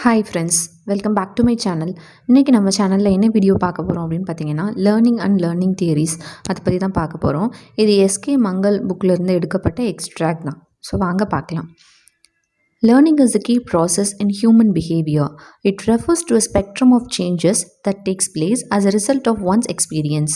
Hi friends, welcome back to my channel. இன்றைக்கி நம்ம சேனலில் என்ன வீடியோ பார்க்க போகிறோம் அப்படின்னு பார்த்தீங்கன்னா, லேர்னிங் அண்ட் லேர்னிங் தியரிஸ் அதை பற்றி தான் பார்க்க போகிறோம். இது s.k.mangal புக்கிலேருந்து எடுக்கப்பட்ட எக்ஸ்ட்ராக்ட் தான். ஸோ வாங்க பார்க்கலாம். Learning is a key process in human behavior. It refers to a spectrum of changes that takes place as a result of one's experience.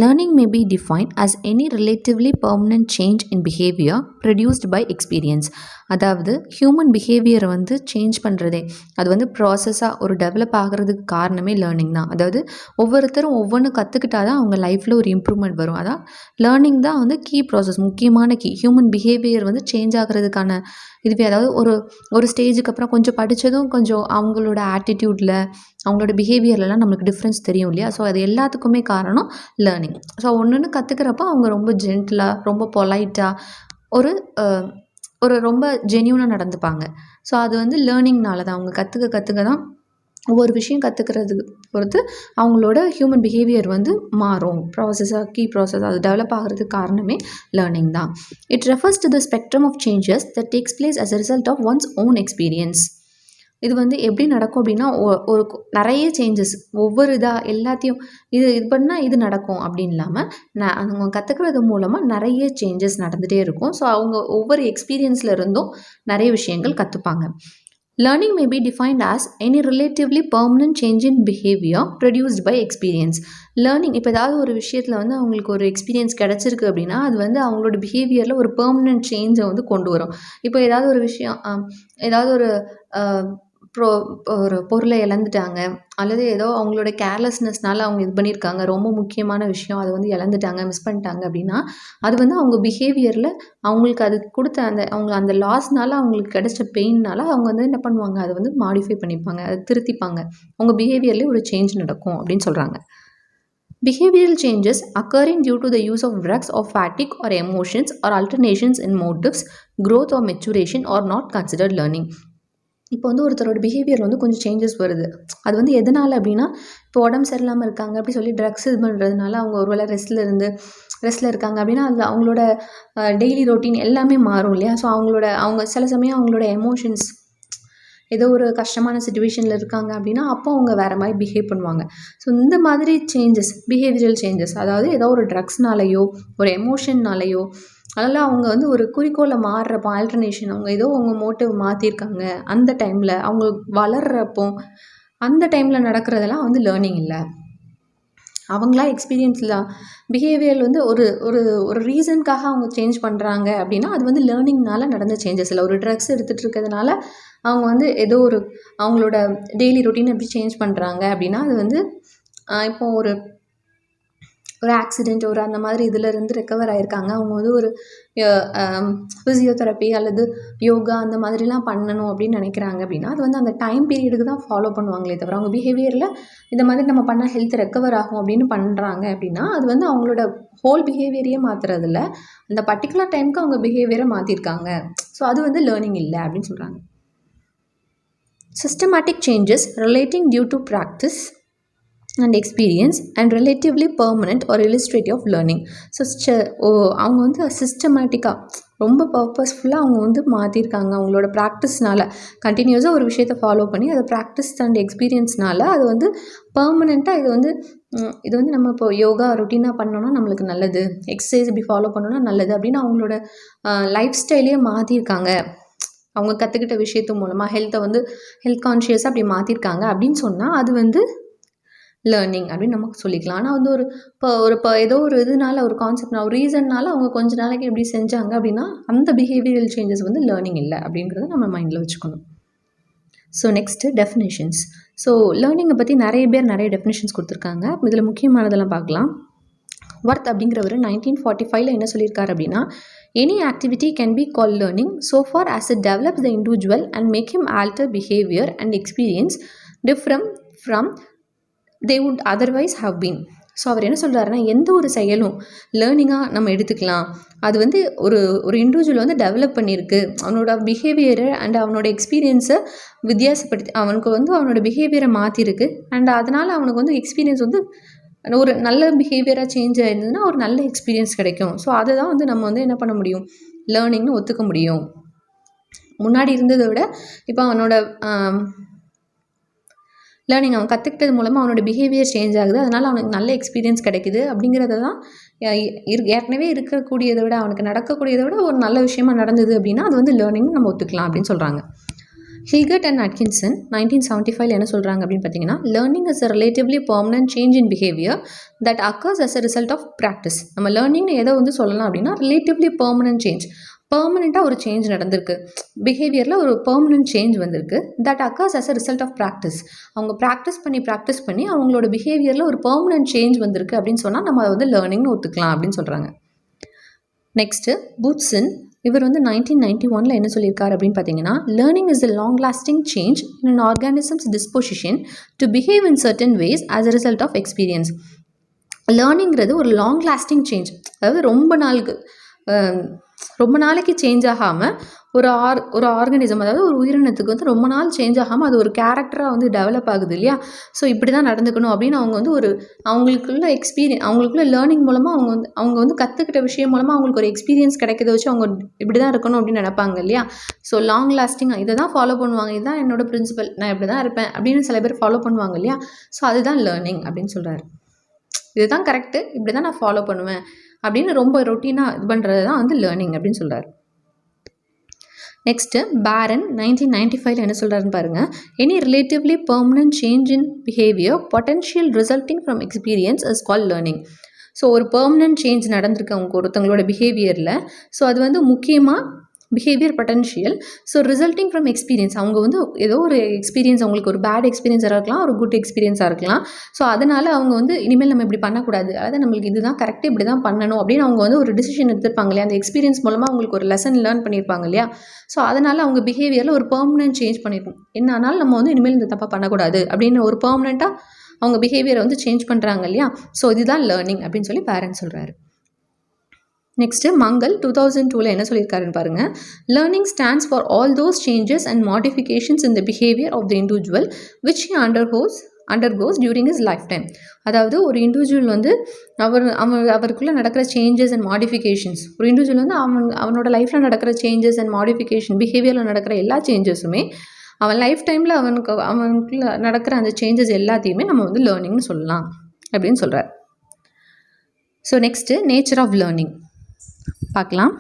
Learning may be defined as any relatively permanent change in behavior produced by experience. அதாவது human பிஹேவியரை change பண்ணுறதே அது ப்ராசஸாக ஒரு develop ஆகிறதுக்கு காரணமே learning தான். அதாவது ஒவ்வொருத்தரும் ஒவ்வொன்று கற்றுக்கிட்டா தான் அவங்க லைஃப்பில் ஒரு இம்ப்ரூவ்மெண்ட் வரும். அதான் லேர்னிங் தான் கீ ப்ராசஸ், முக்கியமான கீ. ஹியூமன் பிஹேவியர் சேஞ்ச் ஆகிறதுக்கான இதுவே அதாவது ஒரு ஸ்டேஜுக்கு அப்புறம் கொஞ்சம் படித்ததும் கொஞ்சம் அவங்களோட ஆட்டிடியூடில் அவங்களோட பிஹேவியர்லலாம் நம்மளுக்கு டிஃப்ரென்ஸ் தெரியும் இல்லையா? ஸோ அது எல்லாத்துக்குமே காரணம் லேர்னிங். ஸோ ஒன்று கற்றுக்கிறப்ப அவங்க ரொம்ப ஜென்டிலாக, ரொம்ப பொலைட்டாக, ஒரு ரொம்ப ஜென்யூனாக நடந்துப்பாங்க. ஸோ அது லேர்னிங்னால தான். அவங்க கற்றுக்க தான் ஒவ்வொரு விஷயம் கற்றுக்கிறதுக்கு பொறுத்து அவங்களோட ஹியூமன் பிஹேவியர் மாறும். ப்ராசஸாக கீ ப்ராசஸ் அது டெவலப் ஆகிறதுக்கு காரணமே லேர்னிங் தான். It refers to the spectrum of changes that takes place as a result of one's own experience. இது எப்படி நடக்கும் அப்படின்னா, ஒரு நிறைய சேஞ்சஸ் ஒவ்வொரு இதாக எல்லாத்தையும் இது பண்ணால் இது நடக்கும் அப்படின்னு இல்லாமல் அவங்க கற்றுக்கிறது மூலமாக நிறைய சேஞ்சஸ் நடந்துகிட்டே இருக்கும். ஸோ அவங்க ஒவ்வொரு எக்ஸ்பீரியன்ஸில் இருந்தும் நிறைய விஷயங்கள் கற்றுப்பாங்க. Learning may be defined as any relatively permanent change in behavior produced by experience. Learning இப்போ ஏதாவது ஒரு விஷயத்தில் அவங்களுக்கு ஒரு எக்ஸ்பீரியன்ஸ் கிடச்சிருக்கு அப்படின்னா அது அவங்களோட பிஹேவியரில் ஒரு பெர்மனன்ட் சேஞ்சை கொண்டு வரும். இப்போ ஏதாவது ஒரு விஷயம் ஏதாவது ஒரு பொருளை இழந்துட்டாங்க, அல்லது ஏதோ அவங்களோட கேர்லெஸ்னஸ்னால அவங்க இது பண்ணியிருக்காங்க, ரொம்ப முக்கியமான விஷயம் அதை இழந்துட்டாங்க, மிஸ் பண்ணிட்டாங்க அப்படின்னா அது அவங்க பிஹேவியரில் அவங்களுக்கு அது கொடுத்த அந்த லாஸ்னால அவங்களுக்கு கிடைச்ச பெயின்னால அவங்க என்ன பண்ணுவாங்க, அதை மாடிஃபை பண்ணிப்பாங்க, அதை திருத்திப்பாங்க. அவங்க பிஹேவியர்லேயே ஒரு சேஞ்ச் நடக்கும் அப்படின்னு சொல்கிறாங்க. Behavioral changes occurring due to the use of drugs or fatigue or emotions or alterations in motives, growth or maturation are not considered learning. இப்போ ஒருத்தரோட பிஹேவியர் கொஞ்சம் சேஞ்சஸ் வருது. அது எதனால் அப்படின்னா, இப்போ உடம்பு சரியில்லாமல் இருக்காங்க அப்படி சொல்லி ட்ரக்ஸ் இது பண்ணுறதுனால அவங்க ஒரு வேளை ரெஸ்ட்டில் இருக்காங்க அப்படின்னா அது அவங்களோட டெய்லி ரொட்டீன் எல்லாமே மாறும் இல்லையா? ஸோ அவங்க சில சமயம் அவங்களோட எமோஷன்ஸ் ஏதோ ஒரு கஷ்டமான சுச்சுவேஷனில் இருக்காங்க அப்படின்னா அப்போ அவங்க வேறு மாதிரி பிஹேவ் பண்ணுவாங்க. ஸோ இந்த மாதிரி சேஞ்சஸ், பிஹேவியரல் சேஞ்சஸ், அதாவது ஏதோ ஒரு ட்ரக்ஸ்னாலேயோ ஒரு எமோஷன்னாலேயோ அதனால் அவங்க ஒரு குறிக்கோளை மாறுறப்போ ஆல்டர்னேஷன், அவங்க ஏதோ அவங்க மோட்டிவ் மாற்றிருக்காங்க அந்த டைமில், அவங்க வளர்கிறப்போ அந்த டைமில் நடக்கிறதெல்லாம் லேர்னிங் இல்லை. அவங்களா எக்ஸ்பீரியன்ஸில் பிஹேவியர் ஒரு ஒரு ரீசனுக்காக அவங்க சேஞ்ச் பண்ணுறாங்க அப்படின்னா அது லேர்னிங்னால நடந்த சேஞ்சஸ் இல்லை. ஒரு ட்ரக்ஸ் எடுத்துகிட்டு இருக்கிறதுனால அவங்க ஏதோ அவங்களோட டெய்லி ரொட்டீன் எப்படி சேஞ்ச் பண்ணுறாங்க அப்படின்னா அது இப்போ ஒரு ஆக்சிடெண்ட் அந்த மாதிரி இதிலேருந்து ரெக்கவர் ஆகிருக்காங்க. அவங்க ஒரு ஃபிசியோதெரப்பி அல்லது யோகா அந்த மாதிரிலாம் பண்ணணும் அப்படின்னு நினைக்கிறாங்க அப்படின்னா அது அந்த டைம் பீரியடுக்கு தான் ஃபாலோ பண்ணுவாங்களே தவிர அவங்க பிஹேவியரில் இந்த மாதிரி நம்ம பண்ணால் ஹெல்த் ரெக்கவர் ஆகும் அப்படின்னு பண்ணுறாங்க அப்படின்னா அது அவங்களோட ஹோல் பிஹேவியரையே மாற்றுறதில்ல, அந்த பர்டிகுலர் டைமுக்கு அவங்க பிஹேவியரை மாற்றிருக்காங்க. ஸோ அது லேர்னிங் இல்லை அப்படின்னு சொல்கிறாங்க. Systematic changes relating due to practice and experience and relatively permanent or illustrative of learning. So அவங்க சிஸ்டமேட்டிக்காக ரொம்ப பர்பஸ்ஃபுல்லாக அவங்க மாற்றிருக்காங்க. அவங்களோட ப்ராக்டிஸ்னால் கண்டினியூஸாக ஒரு விஷயத்தை ஃபாலோ பண்ணி அதை ப்ராக்டிஸ் அண்ட் எக்ஸ்பீரியன்ஸ்னால் அது பெர்மனெண்ட்டாக இது நம்ம இப்போ யோகா ரொட்டீனாக பண்ணோன்னா நம்மளுக்கு நல்லது, எக்ஸசைஸ் இப்படி ஃபாலோ பண்ணோன்னா நல்லது அப்படின்னு அவங்களோட லைஃப் ஸ்டைலே மாற்றிருக்காங்க. அவங்க கற்றுக்கிட்ட விஷயத்து மூலமாக ஹெல்த் கான்ஷியஸாக அப்படி மாற்றிருக்காங்க அப்படின்னு சொன்னால் அது லேர்னிங் அப்படின்னு நமக்கு சொல்லிக்கலாம். ஆனால் ஏதோ ஒரு இதனால, ஒரு கான்செப்ட்னா, ஒரு ரீசன்னால் அவங்க கொஞ்ச நாளைக்கு எப்படி செஞ்சாங்க அப்படின்னா அந்த பிஹேவியரல் சேஞ்சஸ் லேர்னிங் இல்லை அப்படிங்கிறத நம்ம மைண்டில் வச்சுக்கணும். So next definitions. ஸோ லேர்னிங்கை பற்றி நிறைய பேர் நிறைய டெஃபினேஷன்ஸ் கொடுத்துருக்காங்க. இதில் முக்கியமானதெல்லாம் பார்க்கலாம். வர்த் அப்படிங்கிறவர் 1945 என்ன சொல்லியிருக்காரு அப்படின்னா, any activity can be call learning so far as it develops the individual and make him alter behavior and experience different from they would otherwise have been. So அவர் என்ன சொல்கிறாருன்னா, எந்த ஒரு செயலும் லேர்னிங்காக நம்ம எடுத்துக்கலாம். அது ஒரு இண்டிவிஜுவல் டெவலப் பண்ணியிருக்கு, அவனோட பிஹேவியரை அண்ட் அவனோட எக்ஸ்பீரியன்ஸை வித்தியாசப்படுத்தி அவனுக்கு அவனோட பிஹேவியரை மாற்றிருக்கு. அண்ட் அதனால் அவனுக்கு எக்ஸ்பீரியன்ஸ் ஒரு நல்ல பிஹேவியராக சேஞ்ச் ஆயிருந்ததுன்னா ஒரு நல்ல எக்ஸ்பீரியன்ஸ் கிடைக்கும். ஸோ அதை தான் நம்ம என்ன பண்ண முடியும், லேர்னிங்னு ஒத்துக்க முடியும். முன்னாடி இருந்ததை விட இப்போ அவனோட லேர்னிங் அவன் கற்றுக்கிட்டது மூலமாக அவனோட பிஹேவியர் சேஞ்ச் ஆகுது, அதனால் அவனுக்கு நல்ல எக்ஸ்பீரியன்ஸ் கிடைக்குது அப்படிங்கிறத தான் ஏற்கனவே இருக்கக்கூடியதை விட அவனுக்கு நடக்கக்கூடியதை விட ஒரு நல்ல விஷயமா நடந்தது அப்படின்னா அது வந்து லேர்னிங் நம்ம ஒத்துக்கலாம் அப்படின்னு சொல்கிறாங்க. ஹில்கட் அண்ட் அட்கின்சன் 1975 என்ன சொல்கிறாங்க அப்படின்னு பார்த்தீங்கன்னா, learning is a relatively permanent change in behaviour that occurs as a result of practice. நம்ம லேர்னிங்னு எதை வந்து சொல்லலாம் அப்படின்னா ரிலேட்டிவ்லி பெர்மனன்ட் சேஞ்ச், பெர்மனெண்ட்டாக ஒரு சேஞ்ச் நடந்திருக்கு, பிஹேவியரில் ஒரு பெர்மனன்ட் சேஞ்ச் வந்திருக்கு. That occurs as a result of practice. அவங்க ப்ராக்டிஸ் பண்ணி அவங்களோட பிஹேவியரில் ஒரு பெர்மனன்ட் சேஞ்ச் வந்திருக்கு அப்படின்னு சொன்னால் நம்ம அதை வந்து லேர்னிங்னு ஒத்துக்கலாம் அப்படின்னு சொல்கிறாங்க. நெக்ஸ்ட்டு பூட்சன், இவர் வந்து 1991 என்ன சொல்லியிருக்காரு அப்படின்னு பார்த்தீங்கன்னா, learning is a long lasting change in an organism's disposition to behave in certain ways as a result of experience. லேர்னிங்கிறது ஒரு லாங் லாஸ்டிங் சேஞ்ச், அதாவது ரொம்ப நாளைக்கு சேஞ்ச் ஆகாமல் ஒரு ஆர்கானிசம், அதாவது ஒரு உயிரினத்துக்கு வந்து ரொம்ப நாள் சேஞ்ச் ஆகாமல் அது ஒரு கேரக்டராக வந்து டெவலப் ஆகுது இல்லையா. ஸோ இப்படி தான் நடந்துக்கணும் அப்படின்னு அவங்க வந்து அவங்களுக்குள்ள லேர்னிங் மூலமாக அவங்க வந்து கற்றுக்கிட்ட விஷயம் மூலமாக அவங்களுக்கு ஒரு எக்ஸ்பீரியன்ஸ் கிடைக்கிறத வச்சு அவங்க இப்படி தான் இருக்கணும் அப்படின்னு நினைப்பாங்க இல்லையா. ஸோ லாங் லாஸ்டிங்காக இதை தான் ஃபாலோ பண்ணுவாங்க, இதுதான் என்னோட பிரின்சிபல், நான் இப்படி தான் இருப்பேன் அப்படின்னு சில பேர் ஃபாலோ பண்ணுவாங்க இல்லையா. ஸோ அதுதான் லேர்னிங் அப்படின்னு சொல்கிறாரு. இதுதான் கரெக்டு, இப்படி தான் நான் ஃபாலோ பண்ணுவேன் அப்படின்னு ரொம்ப ரொட்டீனாக இது பண்ணுறது தான் வந்து லேர்னிங் அப்படின்னு சொல்கிறார். நெக்ஸ்ட்டு பேரன் 1995 என்ன சொல்கிறாருன்னு பாருங்கள், any relatively permanent change in behaviour potential resulting from experience is call learning. So ஒரு பெர்மனன்ட் சேஞ்ச் நடந்திருக்கு அவங்க ஒருத்தவங்களோட பிஹேவியரில். ஸோ அது வந்து முக்கியமாக behaviour potential. So resulting from experience, அவங்க வந்து ஏதோ ஒரு எக்ஸ்பீரியன்ஸ், அவங்களுக்கு ஒரு பேட் எக்ஸ்பீரியன்ஸாக இருக்கலாம், ஒரு குட் எக்ஸ்பீரியன்ஸாக இருக்கலாம். ஸோ அதனால் அவங்க வந்து இனிமேல் நம்ம இப்படி பண்ணக்கூடாது, அதாவது நம்மளுக்கு இதுதான் கரெக்டாக இப்படி தான் பண்ணணும் அப்படின்னு அவங்க வந்து ஒரு டிசிஷன் எடுத்துருப்பாங்க இல்லையா. அந்த எக்ஸ்பீரியன்ஸ் மூலமாக அவங்களுக்கு ஒரு லெசன் லேர்ன் பண்ணியிருப்பாங்க இல்லையா. ஸோ அதனால் அவங்க பிஹேவியரில் ஒரு பெர்மனன்ட் சேஞ்ச் பண்ணியிருக்கும். என்ன ஆனாலும் நம்ம வந்து இனிமேல் இந்த தப்பாக பண்ணக்கூடாது அப்படின்னு ஒரு பெர்மனெண்ட்டாக அவங்க பிஹேவியரை வந்து சேஞ்ச் பண்ணுறாங்க இல்லையா. ஸோ இதுதான் லேர்னிங் அப்படின்னு சொல்லி பேரண்ட்ஸ் சொல்கிறாரு. நெக்ஸ்ட்டு மங்கள் 2002 என்ன சொல்லியிருக்காருன்னு பாருங்கள், learning stands for all those changes and modifications in the behaviour of the individual which he undergoes during his lifetime. அதாவது ஒரு இண்டிவிஜுவல் வந்து அவருக்குள்ளே நடக்கிற சேஞ்சஸ் அண்ட் மாடிஃபிகேஷன்ஸ், ஒரு இண்டிவிஜுவல் வந்து அவனோட லைஃப்பில் நடக்கிற சேஞ்சஸ் அண்ட் மாடிஃபிகேஷன், பிஹேவியரில் நடக்கிற எல்லா சேஞ்சஸுமே அவன் லைஃப் டைமில் அவனுக்குள்ள நடக்கிற அந்த சேஞ்சஸ் எல்லாத்தையுமே நம்ம வந்து லேர்னிங்னு சொல்லலாம் அப்படின்னு சொல்கிறார். So next nature of learning பார்க்கலாம்.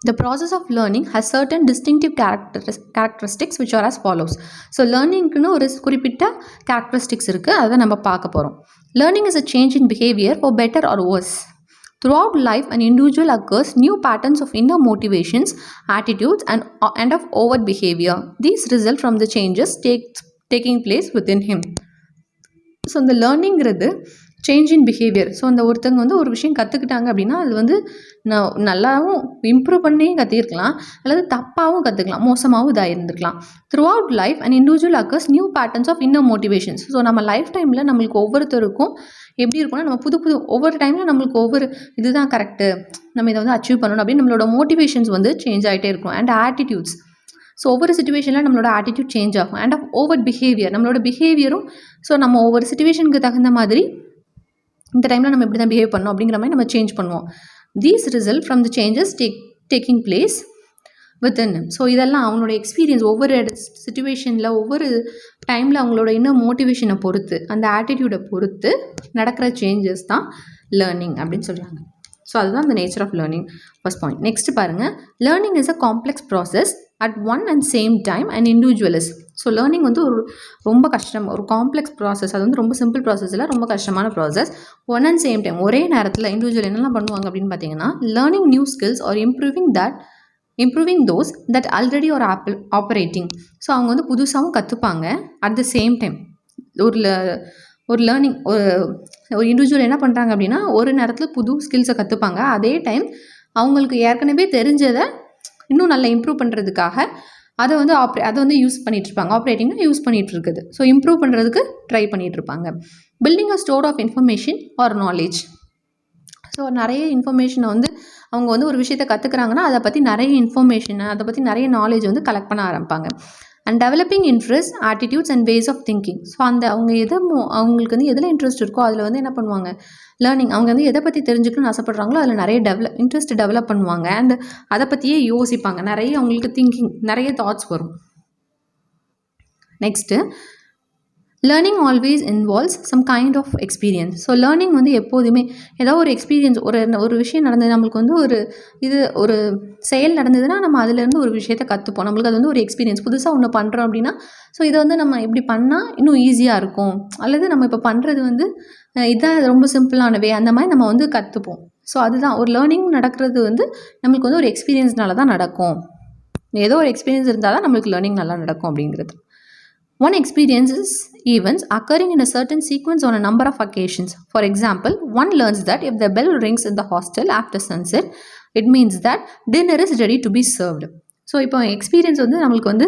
The process of learning has certain distinctive characteristics which are as follows. So learningக்குன்னு ஒரு குறிப்பிட்ட characteristics இருக்குது, அதை நம்ம பார்க்க போகிறோம். Learning is a change in behavior for better or worse. Throughout life, an individual occurs new patterns of inner motivations, attitudes and of overt behavior. These result from the changes taking place within him. So இந்த லேர்னிங்கிறது change in behaviour. So அந்த ஒருத்தங்க வந்து ஒரு விஷயம் கற்றுக்கிட்டாங்க அப்படின்னா அது வந்து நல்லாவும் இம்ப்ரூவ் பண்ணி கற்றுக்கலாம், அல்லது தப்பாகவும் கற்றுக்கலாம், மோசமாகவும் இதாக இருந்துக்கலாம். Throughout life and individual occurs new patterns of inner motivations. So நம்ம லைஃப் டைமில் நம்மளுக்கு ஒவ்வொருத்தருக்கும் எப்படி இருக்கும்னா, நம்ம புது ஒவ்வொரு டைமில் நம்மளுக்கு ஒவ்வொரு இதுதான் கரெக்டு, நம்ம இதை வந்து அச்சீவ் பண்ணணும் அப்படின்னு நம்மளோட மோட்டிவேஷன்ஸ் வந்து சேஞ்ச் ஆகிட்டே இருக்கும். அண்ட் ஆட்டிடியூட்ஸ், ஸோ ஒவ்வொரு சிச்சுவேஷனில் நம்மளோட ஆட்டிடியூட் சேஞ்ச் ஆகும். அண்ட் ஆஃப் ஓவர் பிஹேவியர், நம்மளோட பிஹேவியரும் ஸோ நம்ம ஒவ்வொரு சிச்சுவேஷனுக்கு தகுந்த மாதிரி இந்த டைமில் நம்ம இப்படி தான் பிஹேவ் பண்ணோம் அப்படிங்கிற மாதிரி நம்ம சேஞ்ச் பண்ணுவோம். These result from the changes taking place within. So இதெல்லாம் அவங்களோட எக்ஸ்பீரியன்ஸ், ஒவ்வொரு சிச்சுவேஷனில் ஒவ்வொரு டைமில் அவங்களோட இன்னும் மோட்டிவேஷனை பொறுத்து, அந்த ஆட்டிடியூடை பொறுத்து நடக்கிற சேஞ்சஸ் தான் லேர்னிங் அப்படின்னு சொல்கிறாங்க. ஸோ அதுதான் the nature of learning, first point. Next பாருங்கள், learning is a complex process at one and same time and individualised. So learning வந்து ரொம்ப கஷ்டம், ஒரு காம்ப்ளெக்ஸ் ப்ராசஸ், அது வந்து ரொம்ப சிம்பிள் ப்ராசஸ் இல்லை, ரொம்ப கஷ்டமான process. One and same time, ஒரே நேரத்தில் இண்டிவிஜுவல் என்னெல்லாம் பண்ணுவாங்க அப்படின்னு பார்த்தீங்கன்னா, learning new skills or improving those that already are operating. So அவங்க வந்து புதுசாகவும் கற்றுப்பாங்க, அட் த சேம் டைம் ஒரு லேர்னிங் ஒரு இண்டிவிஜுவல் என்ன பண்ணுறாங்க அப்படின்னா ஒரு நேரத்தில் புது ஸ்கில்ஸை கற்றுப்பாங்க, அதே டைம் அவங்களுக்கு ஏற்கனவே தெரிஞ்சதை இன்னும் நல்லா இம்ப்ரூவ் பண்ணுறதுக்காக அதை வந்து யூஸ் பண்ணிகிட்ருப்பாங்க. ஆப்ரேட்டிங்காக யூஸ் பண்ணிகிட்டு இருக்குது. ஸோ இம்ப்ரூவ் பண்ணுறதுக்கு ட்ரை பண்ணிகிட்ருப்பாங்க. Building a store of information or knowledge. So நிறைய இன்ஃபர்மேஷனை வந்து அவங்க வந்து ஒரு விஷயத்தை கற்றுக்குறாங்கன்னா அதை பற்றி நிறைய இன்ஃபர்மேஷனை, அதை பற்றி நிறைய நாலேஜ் வந்து கலெக்ட் பண்ண ஆரம்பிப்பாங்க. And developing interest, attitudes and ways of thinking. So அவங்களுக்கு வந்து எதில் இன்ட்ரெஸ்ட் இருக்கோ அதில் வந்து என்ன பண்ணுவாங்க, லேர்னிங், அவங்க வந்து எதை பற்றி தெரிஞ்சுக்கணும்னு ஆசைப்படுறாங்களோ அதில் நிறைய இன்ட்ரெஸ்ட் டெவலப் பண்ணுவாங்க. அண்ட் அதை பற்றியே யோசிப்பாங்க, நிறைய அவங்களுக்கு திங்கிங், நிறைய தாட்ஸ் வரும். Next learning always involves some kind of experience. So learning வந்து எப்போதுமே ஏதோ ஒரு எக்ஸ்பீரியன்ஸ், ஒரு விஷயம் நடந்தது, நம்மளுக்கு வந்து ஒரு செயல் நடந்ததுன்னா நம்ம அதுலேருந்து ஒரு விஷயத்தை கற்றுப்போம். நம்மளுக்கு அது வந்து ஒரு எக்ஸ்பீரியன்ஸ். புதுசாக ஒன்று பண்ணுறோம் அப்படின்னா, ஸோ இதை வந்து நம்ம இப்படி பண்ணால் இன்னும் ஈஸியாக இருக்கும், அல்லது நம்ம இப்போ பண்ணுறது வந்து இதான் ரொம்ப சிம்பிளானவே, அந்த மாதிரி நம்ம வந்து கற்றுப்போம். ஸோ அதுதான் ஒரு லேர்னிங் நடக்கிறது வந்து நம்மளுக்கு வந்து ஒரு எக்ஸ்பீரியன்ஸ்னால தான் நடக்கும். ஏதோ ஒரு எக்ஸ்பீரியன்ஸ் இருந்தால் தான் நம்மளுக்கு லேர்னிங் நல்லா நடக்கும் அப்படிங்கிறது. One experience is events occurring in a certain sequence on a number of occasions. For example, one learns that if the bell rings in the hostel after sunset, it means that dinner is ready to be served. So இப்போ experience வந்து நம்மளுக்கு வந்து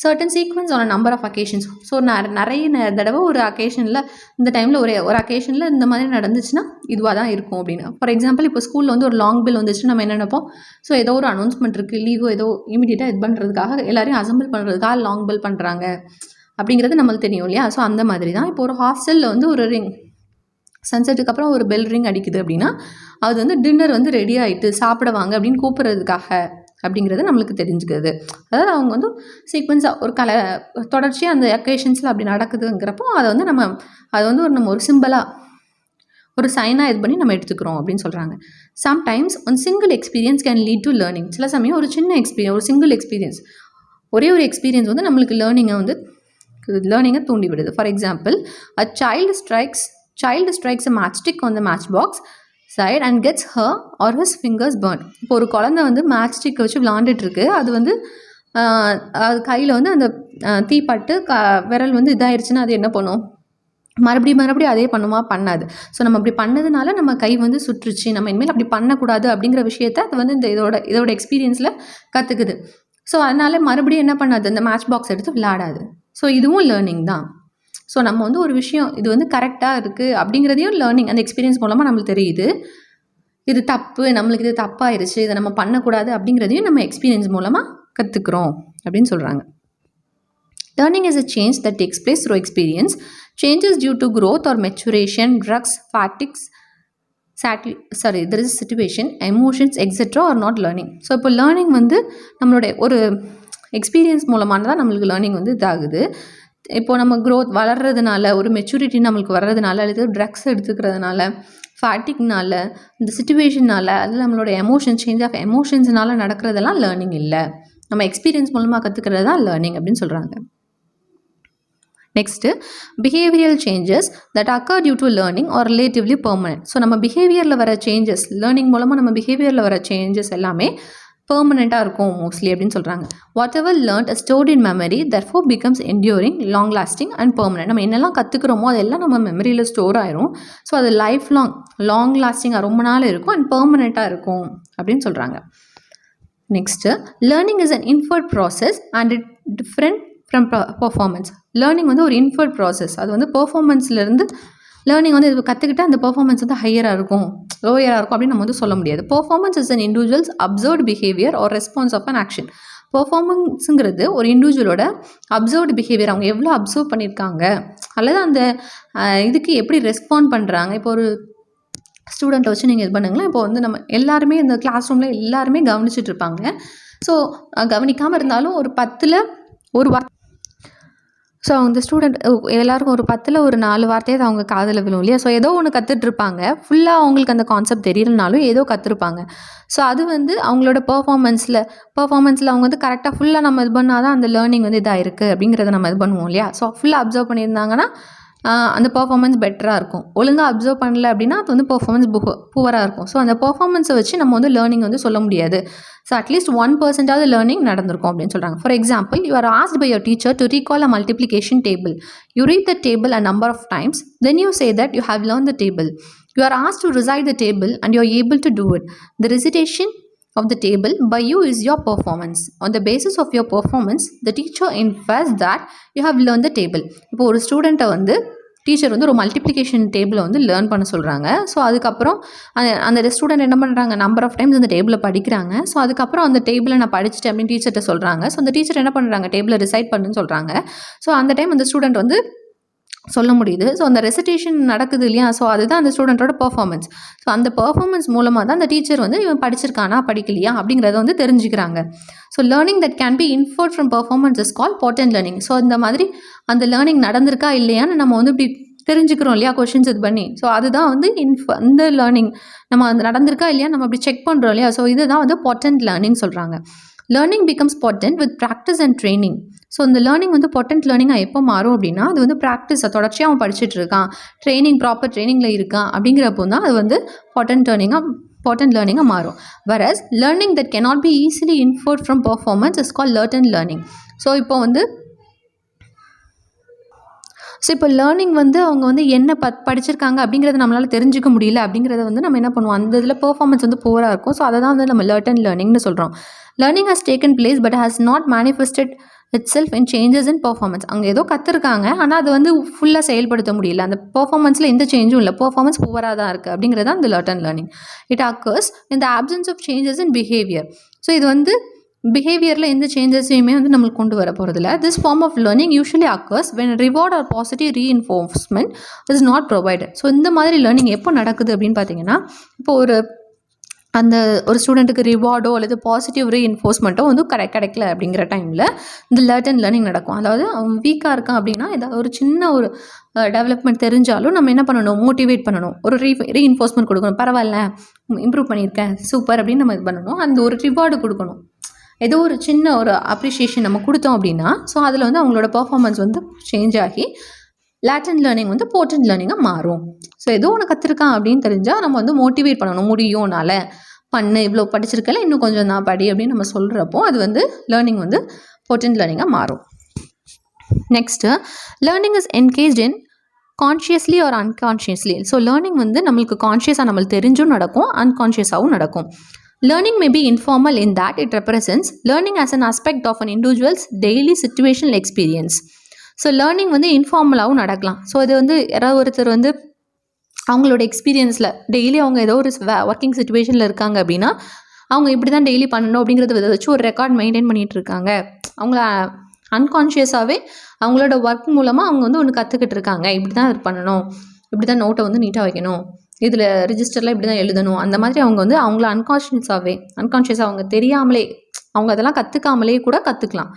certain sequence on number of occasions. So நிறைய தடவை ஒரு அக்கேஷனில் இந்த டைமில் ஒரு அக்கேஷனில் இந்த மாதிரி நடந்துச்சுன்னா இதுவாக தான் இருக்கும் அப்படின்னு. ஃபார் எக்ஸாம்பிள் இப்போ ஸ்கூலில் வந்து ஒரு லாங் பில் வந்துச்சுன்னா நம்ம என்ன நினைப்போம், ஸோ ஏதோ ஒரு அனௌன்ஸ்மெண்ட் இருக்குது, லீவோ ஏதோ இமீடியட்டாக இது பண்ணுறதுக்காக எல்லாரையும் அசம்பிள் பண்ணுறதுக்காக லாங் பில் பண்ணுறாங்க அப்படிங்கிறது நம்மளுக்கு தெரியும் இல்லையா. ஸோ அந்த மாதிரி தான் இப்போ ஒரு ஹாஸ்டலில் வந்து ஒரு சன்செட்டுக்கு அப்புறம் ஒரு பெல் ரிங் அடிக்குது அப்படின்னா அது வந்து டின்னர் வந்து ரெடி ஆகிட்டு சாப்பிட வாங்க அப்படின்னு கூப்பிட்றதுக்காக அப்படிங்கிறது நம்மளுக்கு தெரிஞ்சுக்கிறது. அதாவது அவங்க வந்து சீக்வன்ஸாக ஒரு தொடர்ச்சியாக அந்த அக்கேஷன்ஸில் அப்படி நடக்குதுங்கிறப்போ அதை வந்து நம்ம ஒரு சிம்பிளாக ஒரு சைனாக இது பண்ணி நம்ம எடுத்துக்கிறோம் அப்படின்னு சொல்கிறாங்க. Sometimes one single experience can lead to learning. சில சமயம் ஒரு சின்ன எக்ஸ்பீரியன்ஸ், ஒரு சிங்கிள் எக்ஸ்பீரியன்ஸ், ஒரே ஒரு எக்ஸ்பீரியன்ஸ் வந்து நம்மளுக்கு லேர்னிங்கை தூண்டி விடுது. For example, a child strikes a matchstick on the matchbox side and gets her or his fingers burnt. இப்போ ஒரு குழந்தை வந்து மேட்ச்ஸ்டிக் வச்சு விளாண்டுட்டுருக்கு, அது வந்து அது கையில் வந்து அந்த தீப்பட்டு விரல் வந்து இதாகிடுச்சுன்னா அது என்ன பண்ணும், மறுபடியும் அதே பண்ணுமா, பண்ணாது. ஸோ நம்ம அப்படி பண்ணதுனால நம்ம கை வந்து சுற்றுச்சு, நம்ம இனிமேல் அப்படி பண்ணக்கூடாது அப்படிங்கிற விஷயத்தை அது வந்து இதோட எக்ஸ்பீரியன்ஸில் கற்றுக்குது. ஸோ அதனால் மறுபடியும் என்ன பண்ணாது, அந்த மேட்ச் பாக்ஸ் எடுத்து விளையாடாது. ஸோ இதுவும் லேர்னிங் தான். ஸோ நம்ம வந்து ஒரு விஷயம் இது வந்து கரெக்டாக இருக்குது அப்படிங்கிறதையும் லேர்னிங் அந்த எக்ஸ்பீரியன்ஸ் மூலமாக நம்மளுக்கு தெரியுது. இது தப்பு, நம்மளுக்கு இது தப்பாயிருச்சு, இதை நம்ம பண்ணக்கூடாது அப்படிங்கிறதையும் நம்ம எக்ஸ்பீரியன்ஸ் மூலமாக கற்றுக்குறோம் அப்படின்னு சொல்கிறாங்க. Learning is a change that takes place through experience. Changes due to growth or maturation, drugs, fatigues, there is a situation, emotions, etc. are not learning. So இப்போ லேர்னிங் வந்து நம்மளுடைய ஒரு எக்ஸ்பீரியன்ஸ் மூலமான தான் நம்மளுக்கு லேர்னிங் வந்து இதாகுது. இப்போது நம்ம க்ரோத் வளர்கிறதுனால, ஒரு மெச்சூரிட்டி நம்மளுக்கு வர்றதுனால, அல்லது ட்ரக்ஸ் எடுத்துக்கிறதுனால, ஃபேட்டிக்னால, இந்த சிச்சுவேஷனால், அல்லது நம்மளோட சேஞ்ச் ஆஃப் எமோஷன்ஸ்னால நடக்கிறதெல்லாம் லேர்னிங் இல்லை. நம்ம எக்ஸ்பீரியன்ஸ் மூலமாக கற்றுக்கிறது தான் லேர்னிங் அப்படின்னு சொல்கிறாங்க. Next, behavioural changes that occur due to learning are relatively permanent. So நம்ம பிஹேவியரில் வர சேஞ்சஸ், லேர்னிங் மூலமாக நம்ம பிஹேவியரில் வர சேஞ்சஸ் எல்லாமே பெர்மனெண்ட்டாக இருக்கும் மோஸ்ட்லி அப்படின்னு சொல்கிறாங்க. Whatever learnt stored in memory therefore becomes enduring, long lasting and permanent. நம்ம என்னெல்லாம் கற்றுக்குறோமோ அதெல்லாம் நம்ம மெமரியில் ஸ்டோர் ஆயிரும். ஸோ அது லாங் லாஸ்டிங்காக ரொம்ப நாள் இருக்கும் அண்ட் பெர்மனெண்ட்டாக இருக்கும் அப்படின்னு சொல்கிறாங்க. Next, learning is an inferred process and it different from performance. Learning வந்து ஒரு இன்ஃபர்ட் ப்ராசஸ், அது வந்து பர்ஃபார்மன்ஸ்லேருந்து லேர்னிங் வந்து இது கற்றுக்கிட்டு அந்த பர்ஃபார்மன்ஸ் வந்து ஹையராக இருக்கும், லோயராக இருக்கும் அப்படின்னு நம்ம வந்து சொல்ல முடியாது. Performance is an individual's observed behaviour or response of an action. பர்ஃபார்மன்ஸுங்கிறது ஒரு இண்டிவிஜுவலோட அப்சர்வ்டு பிஹேவியர், அவங்க எவ்வளோ அப்சர்வ் பண்ணியிருக்காங்க அல்லது அந்த இதுக்கு எப்படி ரெஸ்பாண்ட் பண்ணுறாங்க. இப்போ ஒரு ஸ்டூடெண்ட்டை வச்சு நீங்கள் இது பண்ணுங்களேன். இப்போ வந்து நம்ம எல்லாருமே இந்த கிளாஸ் ரூமில் எல்லாருமே கவனிச்சுட்டு இருப்பாங்க. ஸோ கவனிக்காமல் இருந்தாலும் ஒரு 10ல் ஒரு ஸோ அந்த ஸ்டூடெண்ட் எல்லாருக்கும் ஒரு 10ல் ஒரு 4 வார்த்தையை அவங்க காதில் விழும் இல்லையா. ஸோ ஏதோ ஒன்று கற்றுட்ருப்பாங்க, ஃபுல்லாக அவங்களுக்கு அந்த கான்செப்ட் தெரியலனாலும் ஏதோ கற்றுருப்பாங்க. ஸோ அது வந்து அவங்களோட பர்ஃபார்மன்ஸில் அவங்க வந்து கரெக்டாக ஃபுல்லாக நம்ம இது பண்ணால் தான் அந்த லேர்னிங் வந்து இதாக இருக்குது அப்படிங்கிறத நம்ம இது பண்ணுவோம் இல்லையா. ஸோ ஃபுல்லாக அப்சர்வ் பண்ணியிருந்தாங்கன்னா அந்த பர்ஃபார்மன்ஸ் பெட்டராக இருக்கும். ஒழுங்காக அப்சர்வ் பண்ணல அப்படின்னா அது வந்து பர்ஃபார்மன்ஸ் புவராக இருக்கும். ஸோ அந்த பர்ஃபார்மன்ஸை வச்சு நம்ம வந்து லேர்னிங் வந்து சொல்ல முடியாது. ஸோ அட்லீஸ்ட் 1% லேர்னிங் நடந்திருக்கும் அப்படின்னு சொல்கிறாங்க. For example, you are asked by your teacher to recall a multiplication table. You read the table a number of times, then you say that you have learn the table. You are asked to recite the table and you are able to do it. The recitation of the table by you is your performance. On the basis of your performance, the teacher infers that you have learned the table. இப்போ ஒரு ஸ்டூடெண்ட்டை வந்து teacher வந்து ஒரு multiplication டேபிளை வந்து learn பண்ண சொல்கிறாங்க. So அதுக்கப்புறம் அந்த ஸ்டூடெண்ட் என்ன பண்ணுறாங்க, நம்பர் ஆஃப் டைம்ஸ் அந்த டேபிளை படிக்கிறாங்க. ஸோ அதுக்கப்புறம் அந்த டேபிளை நான் படிச்சுட்டேன் அப்படின்னு டீச்சர்கிட்ட சொல்கிறாங்க. ஸோ அந்த டீச்சர் என்ன பண்ணுறாங்க, டேபிளை ரிசைட் பண்ணுன்னு சொல்கிறாங்க. ஸோ அந்த டைம் அந்த ஸ்டூடெண்ட் வந்து சொல்ல முடியுது. ஸோ அந்த ரெசிடேஷன் நடக்குது இல்லையா? ஸோ அதுதான் அந்த ஸ்டூடெண்ட்டோட பெர்ஃபார்மன்ஸ். ஸோ அந்த பெர்ஃபார்மன்ஸ் மூலமாக தான் அந்த டீச்சர் வந்து இவன் படிச்சிருக்கானா படிக்கலையா அப்படிங்கிறத வந்து தெரிஞ்சுக்கிறாங்க. So learning that can be inferred from performance is call patent learning. So இந்த மாதிரி அந்த லேர்னிங் நடந்திருக்கா இல்லையான்னு நம்ம வந்து இப்படி தெரிஞ்சுக்கிறோம் இல்லையா கொஷின்ஸ் இது பண்ணி. ஸோ அதுதான் வந்து இந்த லேர்னிங் நம்ம அது நடந்திருக்கா இல்லையா நம்ம அப்படி செக் பண்ணுறோம் இல்லையா? ஸோ இதுதான் வந்து பாட்டன்ட் லேர்னிங் சொல்கிறாங்க. Learning becomes patent with practice and training. So இந்த லேர்னிங் வந்து பாட்டன்ட் லேர்னிங்காக எப்போ மாறும் அப்படின்னா அது வந்து ப்ராக்டிஸை தொடர்ச்சியாக அவன் படிச்சுட்டு இருக்கான், ப்ராப்பர் ட்ரைனிங்கில் இருக்கான் அப்படிங்கிறப்போ தான் அது வந்து பாட்டன்ட் லேர்னிங்காக மாறும். whereas learning that cannot be easily inferred from performance is called latent learning. So இப்போ லேர்னிங் வந்து அவங்க வந்து என்ன படிச்சிருக்காங்க அப்படிங்கிறத நம்மளால் தெரிஞ்சுக்க முடியல அப்படிங்கிறத வந்து நம்ம என்ன பண்ணுவோம், அந்த இதில் பெர்ஃபார்மன்ஸ் வந்து புவராக இருக்கும். ஸோ அதை தான் வந்து நம்ம லேர்டன் லேர்னிங்னு சொல்கிறோம். Learning has taken place but has not manifested it self in changes in performance. அங்கே ஏதோ கற்றுருக்காங்க, ஆனால் அது வந்து ஃபுல்லாக செயல்படுத்த முடியல. அந்த பெர்ஃபார்மன்ஸில் எந்த சேஞ்சும் இல்லை, பெர்ஃபார்மன்ஸ் புவராக தான் இருக்குது அப்படிங்கிறது தான் இந்த latent learning. It occurs in the absence of changes in behaviour. So இது வந்து பிஹேவியரில் எந்த சேஞ்சஸையுமே வந்து நம்மளுக்கு கொண்டு வர போகிறதில்ல. This form of learning usually occurs when reward or positive reinforcement is not provided. So இந்த மாதிரி லேர்னிங் எப்போ நடக்குது அப்படின்னு பார்த்தீங்கன்னா, இப்போ ஒரு ஸ்டூடெண்ட்டுக்கு ரிவார்டோ அல்லது பாசிட்டிவ் ரீஇன்ஃபோர்ஸ்மெண்ட்டோ வந்து கிடைக்கல அப்படிங்கிற டைமில் இந்த லேர்டன் லேர்னிங் நடக்கும். அதாவது அவன் வீக்காக இருக்கான் அப்படின்னா ஏதாவது ஒரு சின்ன ஒரு டெவலப்மெண்ட் தெரிஞ்சாலும் நம்ம என்ன பண்ணணும், மோட்டிவேட் பண்ணணும், ஒரு ரீஇன்ஃபோர்ஸ்மெண்ட் கொடுக்கணும். பரவாயில்ல, இம்ப்ரூவ் பண்ணியிருக்கேன், சூப்பர் அப்படின்னு நம்ம இது பண்ணணும். அந்த ஒரு ரிவார்டு கொடுக்கணும், ஏதோ ஒரு சின்ன ஒரு அப்ரிஷியேஷன் நம்ம கொடுத்தோம் அப்படின்னா ஸோ அதில் வந்து அவங்களோட பர்ஃபார்மன்ஸ் வந்து சேஞ்ச் ஆகி லேட்டன் லேர்னிங் வந்து போர்ட்டன்ட் லேர்னிங்காக மாறும். ஸோ ஏதோ ஒன்று கற்றுருக்கான் அப்படின்னு தெரிஞ்சால் நம்ம வந்து மோட்டிவேட் பண்ணணும், முடியும்னால பண்ணு, இவ்வளோ படிச்சிருக்கல, இன்னும் கொஞ்சம் தான் படி அப்படின்னு நம்ம சொல்கிறப்போ அது வந்து லேர்னிங் வந்து போர்ட்டன்ட் லேர்னிங்காக மாறும். Next, learning is engaged in consciously or unconsciously. So learning வந்து நம்மளுக்கு கான்ஷியஸாக நம்மளுக்கு தெரிஞ்சும் நடக்கும், அன்கான்ஷியஸாகவும் நடக்கும். Learning may be informal in that it represents learning as an aspect of an individual's daily situational experience. So learning வந்து இன்ஃபார்மலாகவும் நடக்கலாம். ஸோ இது வந்து யாராவது ஒருத்தர் வந்து அவங்களோட எக்ஸ்பீரியன்ஸில் டெய்லி அவங்க ஏதோ ஒரு ஒர்க்கிங் சுச்சுவேஷனில் இருக்காங்க அப்படின்னா அவங்க இப்படி தான் டெய்லி பண்ணணும் அப்படிங்கிறத வச்சு ஒரு ரெக்கார்ட் மெயின்டைன் பண்ணிகிட்டு இருக்காங்க. அவங்கள அன்கான்ஷியஸாகவே அவங்களோட ஒர்க் மூலமாக அவங்க வந்து ஒன்று கற்றுக்கிட்டு இருக்காங்க, இப்படி தான் இது பண்ணணும், இப்படி தான் நோட்டை வந்து நீட்டாக வைக்கணும், இதில் ரிஜிஸ்டரில் இப்படி தான் எழுதணும், அந்த மாதிரி அவங்க வந்து அவங்கள அன்கான்ஷியஸாக அவங்க தெரியாமலே அவங்க அதெல்லாம் கற்றுக்காமலே கூட கற்றுக்கலாம்.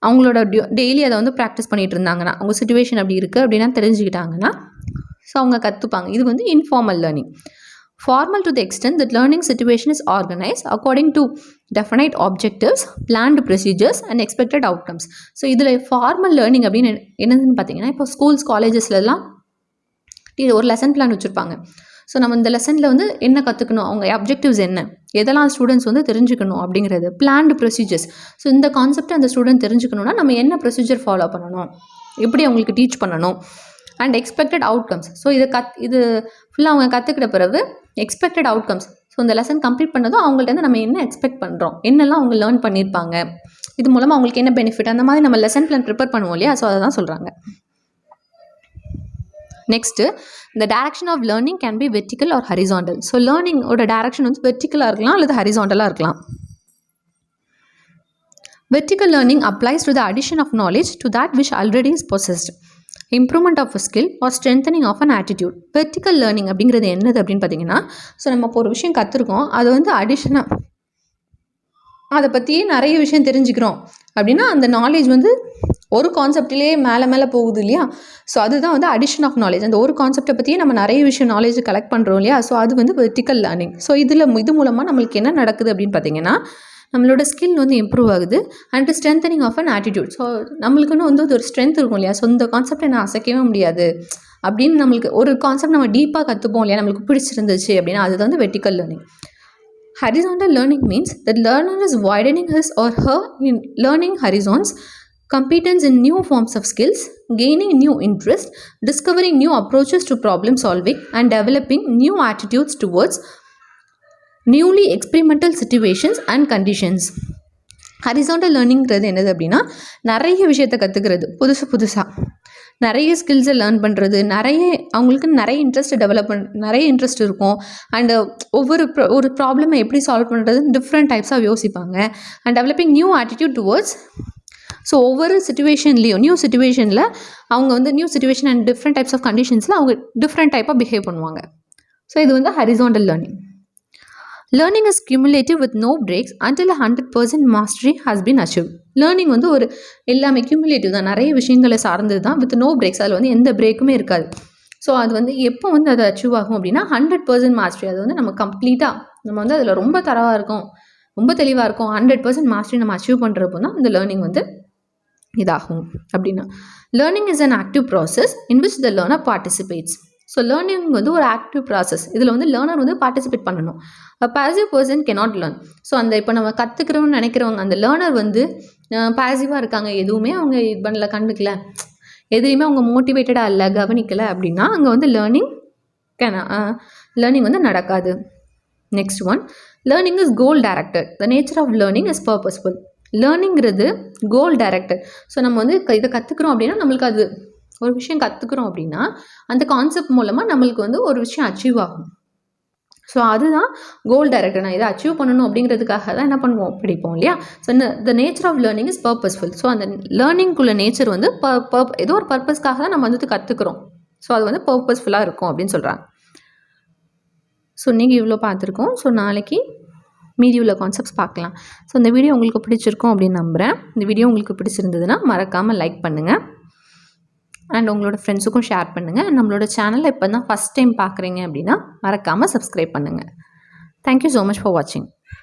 அவங்களோட டெய்லி அதை வந்து ப்ராக்டிஸ் பண்ணிகிட்டு இருந்தாங்கன்னா அவங்க சுச்சுவேஷன் அப்படி இருக்குது அப்படின்னா தெரிஞ்சுக்கிட்டாங்கன்னா ஸோ அவங்க கற்றுப்பாங்க. இது வந்து informal learning. Formal to the extent that learning situation is organized according to definite objectives, planned procedures and expected outcomes. So இதில் ஃபார்மல் லேர்னிங் அப்படின்னு என்னதுன்னு பார்த்தீங்கன்னா, இப்போ ஸ்கூல்ஸ் காலேஜஸ்லாம் ஒரு லெசன் பிளான் வச்சுருப்பாங்க. ஸோ நம்ம இந்த லெசனில் வந்து என்ன கற்றுக்கணும், அவங்க அப்ஜெக்டிவ்ஸ் என்ன, எதெல்லாம் ஸ்டூடெண்ட்ஸ் வந்து தெரிஞ்சுக்கணும் அப்படிங்கிறது, பிளான்டு ப்ரொசீஜர்ஸ். ஸோ இந்த கான்செப்டை அந்த ஸ்டூடெண்ட் தெரிஞ்சுக்கணுன்னா நம்ம என்ன ப்ரொசீஜர் ஃபாலோ பண்ணணும், எப்படி அவங்களுக்கு டீச் பண்ணணும், அண்ட் எக்ஸ்பெக்டட் அவுட்கம்ஸ். ஸோ இது ஃபுல்லாக அவங்க கற்றுக்கிட்ட பிறகு எக்ஸ்பெக்டட் அவுட்கம்ஸ். ஸோ இந்த லெசன் கம்ப்ளீட் பண்ணதும் அவங்கள்ட்ட நம்ம என்ன எக்ஸ்பெக்ட் பண்ணுறோம், என்னெல்லாம் அவங்க லேர்ன் பண்ணியிருப்பாங்க, இது மூலமாக அவங்களுக்கு என்ன பெனிஃபிட், அந்த மாதிரி நம்ம லெசன் பிளான் ப்ரிப்பேர் பண்ணுவோம் இல்லையா. ஸோ அதை தான் சொல்கிறாங்க. நெக்ஸ்ட்டு, இந்த direction of learning can be vertical or horizontal. So லேர்னிங்கோட டைரக்ஷன் வந்து வெர்டிக்கலாக இருக்கலாம் அல்லது ஹரிசாண்டலாக இருக்கலாம். Vertical learning applies to the addition of knowledge to that which already is possessed, improvement of a skill or strengthening of an attitude. Vertical learning அப்படிங்கிறது என்னது அப்படின்னு பார்த்தீங்கன்னா, ஸோ நம்ம இப்போ ஒரு விஷயம் கற்றுருக்கோம், அது வந்து அடிஷனாக அதை பற்றியே நிறைய விஷயம் தெரிஞ்சுக்கிறோம் அப்படின்னா அந்த நாலேஜ் வந்து ஒரு கான்செப்டிலே மேலே போகுது இல்லையா. ஸோ அதுதான் வந்து அடிஷன் ஆஃப் நாலேஜ். அந்த ஒரு கான்செப்டை பற்றியே நம்ம நிறைய விஷயம் நாலேஜ் கலெக்ட் பண்ணுறோம் இல்லையா. ஸோ அது வந்து வெர்டிக்கல் லேர்னிங். ஸோ இது மூலமாக நம்மளுக்கு என்ன நடக்குது அப்படின்னு பார்த்தீங்கன்னா, நம்மளோட ஸ்கில் வந்து இம்ப்ரூவ் ஆகுது and strengthening of an attitude. So நம்மளுக்குன்னு வந்து ஒரு ஸ்ட்ரென்த் இருக்கும் இல்லையா. ஸோ இந்த கான்செப்டை நான் அசைக்கவே முடியாது அப்படின்னு நம்மளுக்கு ஒரு கான்செப்ட் நம்ம டீப்பாக கற்றுப்போம் இல்லையா, நம்மளுக்கு பிடிச்சிருந்துச்சு அப்படின்னா அதுதான் வந்து vertical learning. Horizontal learning means that learner is widening his or her in learning horizons, competence in new forms of skills, gaining new interest, discovering new approaches to problem solving, and developing new attitudes towards newly experimental situations and conditions. Horizontal லேர்னிங்கிறது என்னது அப்படின்னா, நிறைய விஷயத்தை கற்றுக்கிறது, புதுசாக நிறைய ஸ்கில்ஸை learn பண்ணுறது, அவங்களுக்கு நிறைய நிறைய இன்ட்ரெஸ்ட் இருக்கும். அண்டு ஒரு ப்ராப்ளமை எப்படி சால்வ் பண்ணுறது டிஃப்ரெண்ட் டைப்ஸாக யோசிப்பாங்க. And developing new attitude towards. So ஒவ்வொரு சிச்சுவேஷன்லேயும் நியூ சிச்சுவேஷனில் அவங்க வந்து new situation and different types of கண்டிஷன்ஸில் அவங்க டிஃப்ரெண்ட் டைப்பாக பிஹேவ் பண்ணுவாங்க. ஸோ இது வந்து horizontal learning. Learning is cumulative with no breaks until 100% mastery has been achieved. Learning வந்து ஒரு எல்லாமே cumulative தான், நிறைய விஷயங்களை சார்ந்தது தான், வித் நோ பிரேக்ஸ். அதில் வந்து எந்த பிரேக்குமே இருக்காது. ஸோ அது வந்து எப்போ வந்து அது அச்சீவ் ஆகும் அப்படின்னா 100% மாஸ்டரி. அது வந்து நம்ம கம்ப்ளீட்டாக நம்ம வந்து அதில் ரொம்ப தரவாக இருக்கும், ரொம்ப தெளிவாக இருக்கும், 100% மாஸ்டரி நம்ம அச்சீவ் பண்ணுறப்போ தான் இந்த லேர்னிங் வந்து இதாகும் அப்படின்னா. Learning is an active process in which the learner participates. So learning வந்து ஒரு ஆக்டிவ் ப்ராசஸ். இதில் வந்து லேர்னர் வந்து பார்ட்டிசிபேட் பண்ணணும். Passive person cannot learn. So அந்த இப்போ நம்ம கற்றுக்கிறோம்னு நினைக்கிறவங்க அந்த லேர்னர் வந்து பாசிவாக இருக்காங்க, எதுவுமே அவங்க இது பண்ணல, கண்டுக்கல, எதையுமே அவங்க மோட்டிவேட்டடாக இல்லை, கவனிக்கலை அப்படின்னா அங்கே வந்து லேர்னிங் வந்து நடக்காது. Next one, learning is goal directed. The nature of learning is purposeful. லேர்னிங்கிறது கோல் டைரக்டட். ஸோ நம்ம வந்து இதை கற்றுக்குறோம் அப்படின்னா நம்மளுக்கு அது ஒரு விஷயம் கற்றுக்குறோம் அப்படின்னா அந்த கான்செப்ட் மூலமாக நம்மளுக்கு வந்து ஒரு விஷயம் அச்சீவ் ஆகும். ஸோ அதுதான் கோல் டைரக்டட். நான் இதை அச்சீவ் பண்ணணும் அப்படிங்கிறதுக்காக தான் என்ன பண்ணுவோம், படிப்போம் இல்லையா. So the nature of learning is purposeful. So அந்த லேர்னிங்குள்ள நேச்சர் வந்து ஏதோ ஒரு பர்பஸ்க்காக தான் நம்ம வந்து கற்றுக்குறோம். ஸோ அது வந்து பர்பஸ்ஃபுல்லாக இருக்கும் அப்படின்னு சொல்கிறாங்க. ஸோ இன்றைக்கி இவ்வளோ பார்த்துருக்கோம். ஸோ நாளைக்கு மீதி உள்ள கான்செப்ட்ஸ் பார்க்கலாம். ஸோ இந்த வீடியோ உங்களுக்கு பிடிச்சிருக்கும் அப்படின்னு நம்புகிறேன். இந்த வீடியோ உங்களுக்கு பிடிச்சிருந்ததுன்னா மறக்காமல் லைக் பண்ணுங்கள் அண்ட் உங்களோட ஃப்ரெண்ட்ஸுக்கும் ஷேர் பண்ணுங்கள். நம்மளோட சேனலை இப்போ தான் ஃபஸ்ட் டைம் பார்க்குறீங்க அப்படின்னா மறக்காமல் சப்ஸ்கிரைப் பண்ணுங்கள். தேங்க்யூ ஸோ மச் ஃபார் வாட்சிங்.